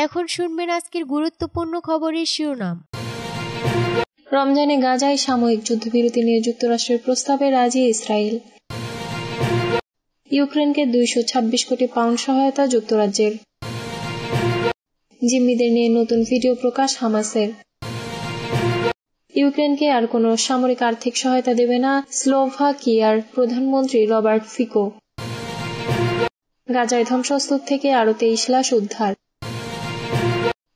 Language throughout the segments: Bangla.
এখন শুনবেন আজকের গুরুত্বপূর্ণ খবরের শিরোনাম। রমজানে গাজায় সাময়িক যুদ্ধবিরতি নিয়ে যুক্তরাষ্ট্রের প্রস্তাবে রাজি ইসরায়েল। ইউক্রেনকে 226 কোটি পাউন্ড সহায়তা যুক্তরাজ্যের। জিম্মিদের নিয়ে নতুন ভিডিও প্রকাশ হামাসের। ইউক্রেনকে আর কোনো সামরিক আর্থিক সহায়তা দেবে না স্লোভাকিয়ার প্রধানমন্ত্রী রবার্ট ফিকো। গাজায় ধ্বংসস্তূপ থেকে আরও 23 লাশ উদ্ধার।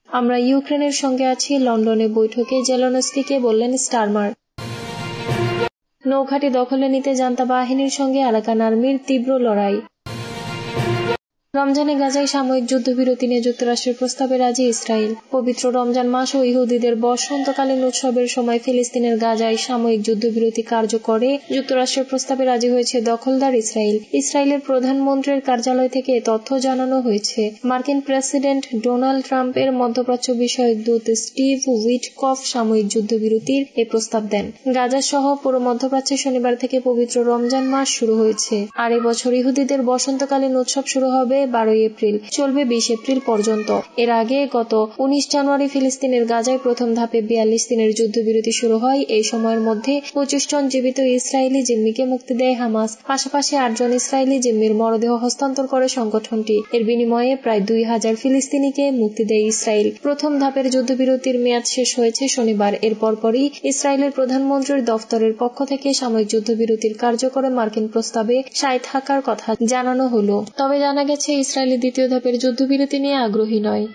আমরা ইউক্রেনের সঙ্গে আছি, লন্ডনে বৈঠকে জেলেনস্কিকে বললেন স্টারমার। নৌঘাঁটি দখলে নিতে জান্তা বাহিনীর সঙ্গে আরাকান আর্মির তীব্র লড়াই। রমজানে গাজায় সাময়িক যুদ্ধবিরতি নিয়ে যুক্তরাষ্ট্রের প্রস্তাবে রাজি ইসরায়েল। পবিত্র রমজান মাস ও ইহুদিদের বসন্তকালীন উৎসবের সময় ফিলিস্তিনের গাজায় সাময়িক যুদ্ধবিরতি কার্যকরে যুক্তরাষ্ট্রের প্রস্তাবে রাজি হয়েছে দখলদার ইসরায়েল। ইসরায়েলের প্রধানমন্ত্রীর কার্যালয় থেকে তথ্য জানানো হয়েছে। মার্কিন প্রেসিডেন্ট ডোনাল্ড ট্রাম্পের মধ্যপ্রাচ্য বিষয়ক দূত স্টিভ উইটকফ সাময়িক যুদ্ধবিরতির এ প্রস্তাব দেন। গাজা সহ পুরো মধ্যপ্রাচ্যে শনিবার থেকে পবিত্র রমজান মাস শুরু হয়েছে। আর এবছর ইহুদিদের বসন্তকালীন উৎসব শুরু হবে 12 এপ্রিল, চলবে 20 এপ্রিল পর্যন্ত। এর আগে গত 19 জানুয়ারি ফিলিস্তিনের গাজায় প্রথম ধাপে 42 দিনের যুদ্ধবিরতি শুরু হয়। এই সময়ের মধ্যে 25 জন জীবিত ইসরায়েলি জিম্মিকে মুক্তি দেয় হামাস। পাশাপাশি 8 জন ইসরায়েলি জিম্মির মরদেহ হস্তান্তর করে সংগঠনটি। এর বিনিময়ে প্রায় 2000 ফিলিস্তিনিকে মুক্তি দেয় ইসরায়েল। প্রথম ধাপের যুদ্ধবিরতির মেয়াদ শেষ হয়েছে শনিবার। এর পরপরই ইসরায়েলের প্রধানমন্ত্রীর দফতরের পক্ষ থেকে সাময়িক যুদ্ধবিরতির কার্যকরে মার্কিন প্রস্তাবে সায় থাকার কথা জানানো হলো। তবে জানা গেছে ইসরায়েলি দ্বিতীয় ধাপের যুদ্ধবিরতি নিয়ে আগ্রহী নয়।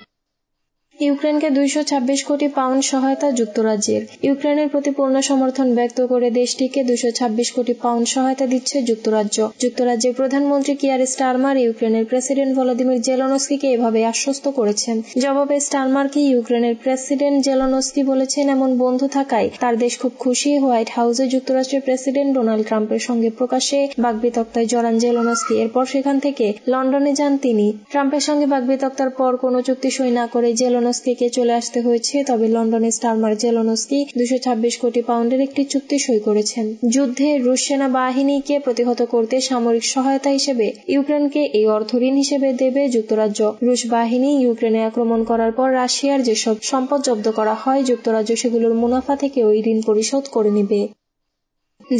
ইউক্রেনকে 226 কোটি পাউন্ড সহায়তা যুক্তরাজ্যের। ইউক্রেনের প্রতি পূর্ণ সমর্থন ব্যক্ত করে দেশটিকে 226 কোটি পাউন্ড সহায়তা দিচ্ছে যুক্তরাজ্য। যুক্তরাজ্যের প্রধানমন্ত্রী কিয়ার স্টারমার ইউক্রেনের প্রেসিডেন্ট ভলোদিমির জেলেনস্কিকে এভাবে আশ্বস্ত করেছেন। জবাবে স্টারমারকে ইউক্রেনের প্রেসিডেন্ট জেলেনস্কি বলেছেন, এমন বন্ধু থাকায় তার দেশ খুব খুশি। হোয়াইট হাউসে যুক্তরাষ্ট্রের প্রেসিডেন্ট ডোনাল্ড ট্রাম্পের সঙ্গে প্রকাশ্যে বাকবিতক্তায় জড়ান জেলেনস্কি। এরপর সেখান থেকে লন্ডনে যান তিনি। ট্রাম্পের সঙ্গে বাকবিতক্তার পর কোনো চুক্তি সই না করে জেলেনস্কিকে চলে আসতে হয়েছে। তবে লন্ডনে স্টারমার জেলেনস্কি 226 কোটি পাউন্ডের একটি চুক্তি সই করেছেন। যুদ্ধে রুশ সেনাবাহিনীকে প্রতিহত করতে সামরিক সহায়তা হিসেবে ইউক্রেনকে এই অর্থঋণ হিসেবে দেবে যুক্তরাজ্য। রুশ বাহিনী ইউক্রেনে আক্রমণ করার পর রাশিয়ার যেসব সম্পদ জব্দ করা হয়, যুক্তরাজ্য সেগুলোর মুনাফা থেকে ওই ঋণ পরিশোধ করে নেবে।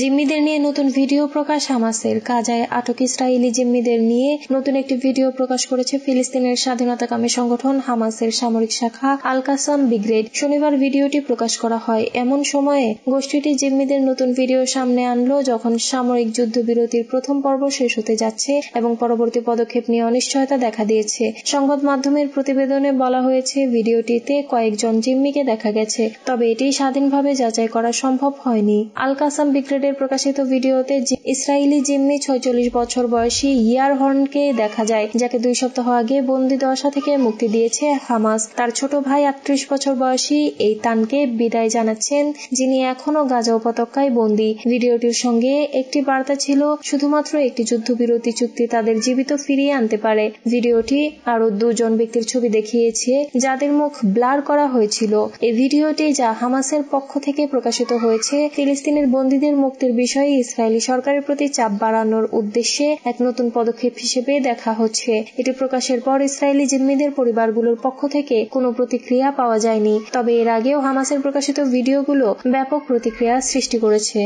জিম্মিদের নিয়ে নতুন ভিডিও প্রকাশ হামাসের। গাজায় আটক ইসরায়েলি জিম্মিদের নিয়ে নতুন একটি ভিডিও প্রকাশ করেছে ফিলিস্তিনের স্বাধীনতাকামী সংগঠন হামাসের সামরিক শাখা আল কাসাম ব্রিগেড। শনিবার ভিডিওটি প্রকাশ করা হয়। এমন সময়ে গোষ্ঠীটি জিম্মিদের নতুন ভিডিও সামনে আনলো যখন সামরিক যুদ্ধবিরতির প্রথম পর্ব শেষ হতে যাচ্ছে এবং পরবর্তী পদক্ষেপ নিয়ে অনিশ্চয়তা দেখা দিয়েছে। সংবাদ মাধ্যমের প্রতিবেদনে বলা হয়েছে, ভিডিওটিতে কয়েকজন জিম্মিকে দেখা গেছে, তবে এটি স্বাধীনভাবে যাচাই করা সম্ভব হয়নি। আল কাসাম ব্রিগেডের প্রকাশিত ভিডিওতে ইসরায়েলি জিম্মি 46 বছর বয়সী ইয়ার হর্নকে দেখা যায়, যাকে 2 সপ্তাহ আগে বন্দী দশা থেকে মুক্তি দিয়েছে হামাস। তার ছোট ভাই 38 বছর বয়সী এই তানকে বিদায় জানাচ্ছেন, যিনি এখনো গাজা উপত্যকায় বন্দী। ভিডিওটির সঙ্গে একটি বার্তা ছিল, শুধুমাত্র একটি যুদ্ধবিরতি চুক্তি তাদের জীবিত ফিরিয়ে আনতে পারে। ভিডিওটি আরো 2 জন ব্যক্তির ছবি দেখিয়েছে, যাদের মুখ ব্লার করা হয়েছিল। এই ভিডিওটি, যা হামাসের পক্ষ থেকে প্রকাশিত হয়েছে, ফিলিস্তিনের বন্দীদের মুক্তির বিষয়ে ইসরায়েলি সরকারের প্রতি চাপ বাড়ানোর উদ্দেশ্যে এক নতুন পদক্ষেপ হিসেবে দেখা হচ্ছে। এটি প্রকাশের পর ইসরায়েলি জিম্মিদের পরিবারগুলোর পক্ষ থেকে কোনো প্রতিক্রিয়া পাওয়া যায়নি। তবে এর আগেও হামাসের প্রকাশিত ভিডিওগুলো ব্যাপক প্রতিক্রিয়া সৃষ্টি করেছে।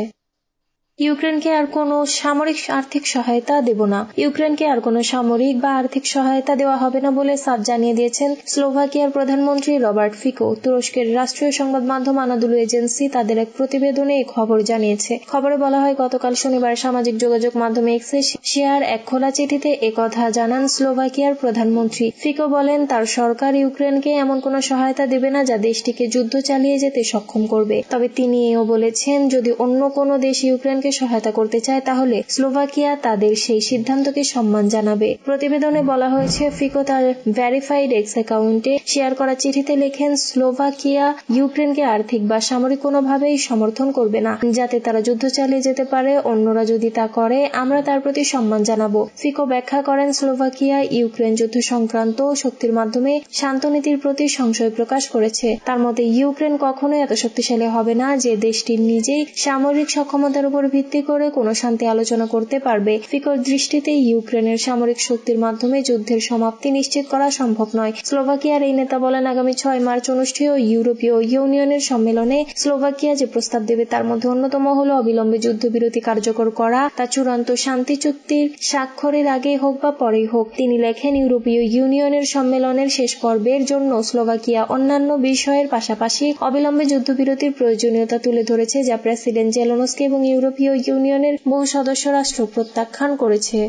ইউক্রেনকে আর কোনো সামরিক আর্থিক সহায়তা দেব না। ইউক্রেনকে আর কোনো সামরিক বা আর্থিক সহায়তা দেওয়া হবে না বলে সাফ জানিয়ে দিয়েছেন স্লোভাকিয়ার প্রধানমন্ত্রী রবার্ট ফিকো। তুরস্কের রাষ্ট্রীয় সংবাদ মাধ্যম আনাদুলু এজেন্সি তাদের এক প্রতিবেদনে এই খবর জানিয়েছে। খবরে বলা হয়, গতকাল শনিবার সামাজিক যোগাযোগ মাধ্যমে এক্সে শেয়ার এক খোলা চিঠিতে একথা জানান স্লোভাকিয়ার প্রধানমন্ত্রী। ফিকো বলেন, তার সরকার ইউক্রেনকে এমন কোনো সহায়তা দেবে না যা দেশটিকে যুদ্ধ চালিয়ে যেতে সক্ষম করবে। তবে তিনি এও বলেছেন, যদি অন্য কোনো দেশ ইউক্রেনকে সহায়তা করতে চায় তাহলে স্লোভাকিয়া তাদের সেই সিদ্ধান্তকে সম্মান জানাবে। প্রতিবেদনে বলা হয়েছে, ফিকো তার ভেরিফাইড এক্স অ্যাকাউন্টে শেয়ার করা চিঠিতে লেখেন, স্লোভাকিয়া ইউক্রেনকে আর্থিক বা সামরিক কোনোভাবেই সমর্থন করবে না যাতে তারা যুদ্ধ চালিয়ে যেতে পারে। অন্যরা যদি তা করে, আমরা তার প্রতি সম্মান জানাবো। ফিকো ব্যাখ্যা করেন, স্লোভাকিয়া ইউক্রেন যুদ্ধ সংক্রান্ত শক্তির মাধ্যমে শান্তনীতির প্রতি সংশয় প্রকাশ করেছে। তার মতে ইউক্রেন কখনোই এত শক্তিশালী হবে না যে দেশটি নিজেই সামরিক সক্ষমতার উপর ভিত্তি করে কোনো শান্তি আলোচনা করতে পারবে। ফিকোর দৃষ্টিতে ইউক্রেনের সামরিক শক্তির মাধ্যমে যুদ্ধের সমাপ্তি নিশ্চিত করা সম্ভব নয়। স্লোভাকিয়ার এই নেতা বলেন, আগামী 6 মার্চ অনুষ্ঠেয় ইউরোপীয় ইউনিয়নের সম্মেলনে স্লোভাকিয়া যে প্রস্তাব দেবে তার মধ্যে অন্যতম হলো অবিলম্বে যুদ্ধবিরতি কার্যকর করা, তা চূড়ান্ত শান্তি চুক্তির স্বাক্ষরের আগে হোক বা পরেই হোক। তিনি লেখেন, ইউরোপীয় ইউনিয়নের সম্মেলনের শেষ পর্বের জন্য স্লোভাকিয়া অন্যান্য বিষয়ের পাশাপাশি অবিলম্বে যুদ্ধবিরতির প্রয়োজনীয়তা তুলে ধরেছে, যা প্রেসিডেন্ট জেলেনস্কি এবং ইউরোপীয় ইউনিয়নের বহু সদস্য রাষ্ট্র প্রত্যাখ্যান করেছে।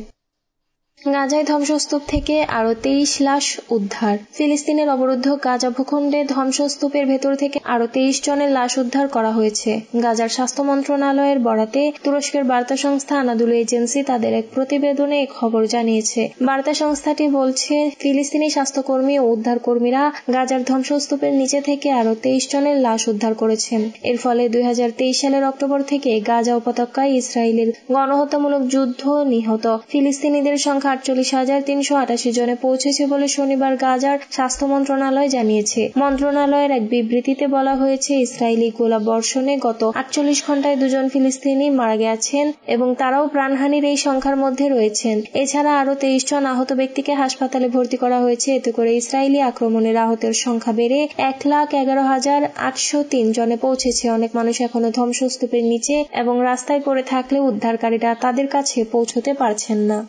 গাজায় ধ্বংসস্তূপ থেকে আরো 23 লাশ উদ্ধার। ফিলিস্তিনের অবরুদ্ধ গাজা ভূখণ্ডে ধ্বংসস্তূপের ভেতর থেকে আরো 23 জনের লাশ উদ্ধার করা হয়েছে। গাজার স্বাস্থ্য মন্ত্রণালয়ের বরাতে তুরস্কের বার্তা সংস্থা আনাদুলু এজেন্সি তাদের এক প্রতিবেদনে এই খবর জানিয়েছে। বার্তা সংস্থাটি বলছে, ফিলিস্তিনি স্বাস্থ্যকর্মী ও উদ্ধারকর্মীরা গাজার ধ্বংসস্তূপের নিচে থেকে আরো 23 জনের লাশ উদ্ধার করেছেন। এর ফলে 2023 সালের অক্টোবর থেকে গাজা উপত্যকায় ইসরায়েলের গণহত্যামূলক যুদ্ধ নিহত ফিলিস্তিনিদের সংখ্যা 48,388 জনে পৌঁছেছে বলে শনিবার গাজার স্বাস্থ্য মন্ত্রণালয় জানিয়েছে। মন্ত্রণালয়ের এক বিবৃতিতে বলা হয়েছে, ইসরায়েলি গোলা বর্ষণে গত 48 ঘণ্টায় 2 জন ফিলিস্তিনি মারা গেছেন এবং তারাও প্রাণহানির এই সংখ্যার মধ্যে রয়েছেন। এছাড়া আরো 23 জন আহত ব্যক্তিকে হাসপাতালে ভর্তি করা হয়েছে। এতে করে ইসরায়েলি আক্রমণের আহতের সংখ্যা বেড়ে 1,11,803 জনে পৌঁছেছে। অনেক মানুষ এখনো ধ্বংসস্তূপের নিচে এবং রাস্তায় পড়ে থাকলে উদ্ধারকারীরা তাদের কাছে পৌঁছতে পারছেন না।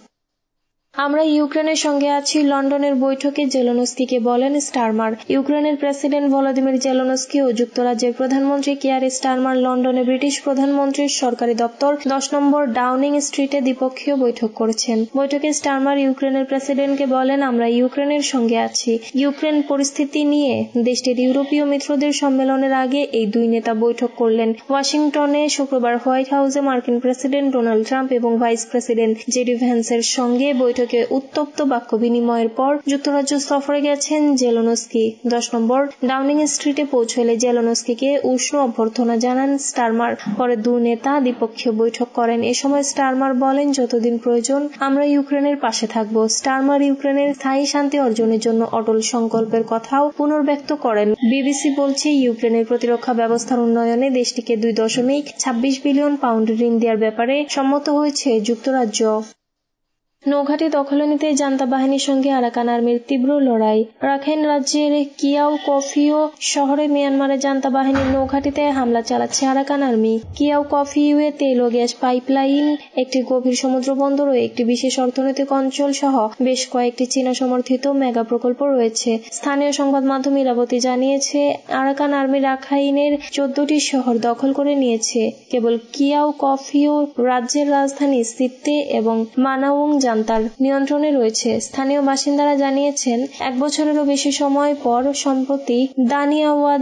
আমরা ইউক্রেনের সঙ্গে আছি, লন্ডনের বৈঠকে জেলেনস্কিকে বলেন স্টারমার। ইউক্রেনের প্রেসিডেন্ট ভলোদিমির জেলেনস্কি ও যুক্তরাজ্যের প্রধানমন্ত্রী কিয়ার স্টারমার লন্ডনে ব্রিটিশ প্রধানমন্ত্রীর সরকারি দপ্তর 10 নম্বর ডাউনিং স্ট্রিটে দ্বিপক্ষীয় বৈঠক করেছেন। বৈঠকে স্টারমার ইউক্রেনের প্রেসিডেন্টকে বলেন, আমরা ইউক্রেনের সঙ্গে আছি। ইউক্রেন পরিস্থিতি নিয়ে দেশটির ইউরোপীয় মিত্রদের সম্মেলনের আগে এই দুই নেতা বৈঠক করলেন। ওয়াশিংটনে শুক্রবার হোয়াইট হাউসে মার্কিন প্রেসিডেন্ট ডোনাল্ড ট্রাম্প এবং ভাইস প্রেসিডেন্ট জেডি ভ্যান্সের সঙ্গে বৈঠকে উত্তপ্ত বাক্য বিনিময়ের পর যুক্তরাজ্য সফরে গেছেন জেলেনস্কি। 10 নম্বর ডাউনিং স্ট্রিটে পৌঁছলে জেলেনস্কিকে উষ্ণ অভ্যর্থনা জানান স্টারমার। পরে দুই নেতা দ্বিপক্ষীয় বৈঠক করেন। এ সময় স্টারমার বলেন, যতদিন প্রয়োজন আমরা ইউক্রেনের পাশে থাকব। স্টারমার ইউক্রেনের স্থায়ী শান্তি অর্জনের জন্য অটল সংকল্পের কথাও পুনর্ব্যক্ত করেন। বিবিসি বলছে, ইউক্রেনের প্রতিরক্ষা ব্যবস্থার উন্নয়নে দেশটিকে 2.26 বিলিয়ন পাউন্ড ঋণ দেওয়ার ব্যাপারে সম্মত হয়েছে যুক্তরাজ্য। নৌঘাঁটি দখলে নিতে জান্তা বাহিনীর সঙ্গে আরাকান আর্মির তীব্র লড়াই। রাখাইন রাজ্যের কিয়াও কফিও শহরে মিয়ানমারের জান্তা বাহিনীর নৌঘাঁটিতে হামলা চালাচ্ছে আরাকান আর্মি। কিয়াও কফিওয়ে তেল ও গ্যাস পাইপলাইন, একটি গভীর সমুদ্র বন্দর ও একটি বিশেষ অর্থনৈতিক অঞ্চল সহ বেশ কয়েকটি চীনা সমর্থিত মেগা প্রকল্প রয়েছে। স্থানীয় সংবাদ মাধ্যম ইরাবতী জানিয়েছে, আরাকান আর্মি রাখাইনের 14টি শহর দখল করে নিয়েছে। কেবল কিয়াও কফিও রাজ্যের রাজধানী সিত্তে এবং মানাউং তার নিয়ন্ত্রণে রয়েছে। স্থানীয় বাসিন্দারা জানিয়েছেন, 1 বছরেরও বেশি সময় পর সম্প্রতি দানিয়াওয়াদি